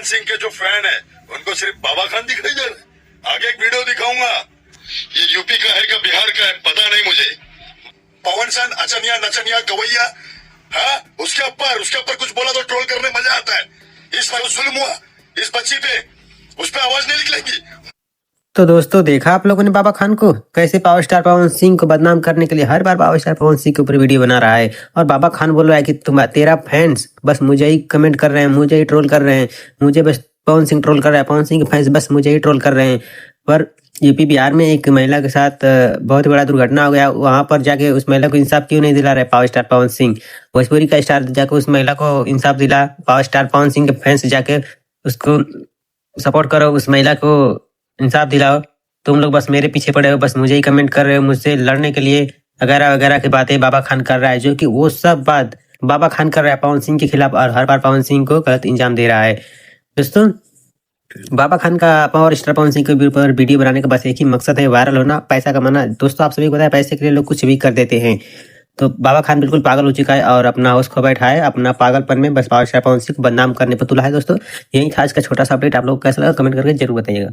सिंह के जो फैन है उनको सिर्फ बाबा खान दिखाई दे रहे। आगे एक वीडियो दिखाऊंगा, ये यूपी का है क्या बिहार का है पता नहीं मुझे। पवन सन अचनिया नचनिया गवैया, हाँ उसके ऊपर कुछ बोला तो ट्रोल करने मजा आता है। इस पर जुल्म हुआ इस बच्ची पे, उस पर आवाज नहीं निकलेगी। तो दोस्तों देखा आप लोगों ने बाबा खान को कैसे पावर स्टार पवन सिंह को बदनाम करने के लिए हर बार पावर स्टार पवन सिंह के ऊपर वीडियो बना रहा है। और बाबा खान बोल रहा है कि तेरा फैंस बस मुझे ही कमेंट कर रहे हैं, मुझे ही ट्रोल कर रहे हैं, मुझे बस पवन सिंह ट्रोल कर रहा है, पवन सिंह के फैंस बस मुझे ही ट्रोल कर रहे हैं। पर यूपी बिहार में एक महिला के साथ बहुत बड़ा दुर्घटना हो गया। वहां पर जाके उस महिला को इंसाफ क्यों नहीं दिला रहे पावर स्टार पवन सिंह? भोजपुरी का स्टार जाके उस महिला को इंसाफ दिला, पावर स्टार पवन सिंह के फैंस जाके उसको सपोर्ट करो, उस महिला को इंसाफ दिलाओ। तुम लोग बस मेरे पीछे पड़े हो, बस मुझे ही कमेंट कर रहे हो, मुझसे लड़ने के लिए वगैरह वगैरह की बातें बाबा खान कर रहा है, जो कि वो सब बात बाबा खान कर रहा है पवन सिंह के खिलाफ और हर बार पवन सिंह को गलत इंजाम दे रहा है। दोस्तों बाबा खान का पावर स्टार पवन सिंह के ऊपर वीडियो बनाने का बस एक ही मकसद है, वायरल होना, पैसा कमाना। दोस्तों आप सभी को पता है पैसे के लिए लोग कुछ भी कर देते हैं। तो बाबा खान बिल्कुल पागल हो चुका है और अपना होश खो बैठा है, अपना पागलपन में बस पावर स्टार पवन सिंह को बदनाम करने पर तुला है। दोस्तों यही था आज का छोटा सा अपडेट। आप लोग कैसा लगा कमेंट करके जरूर बताइएगा।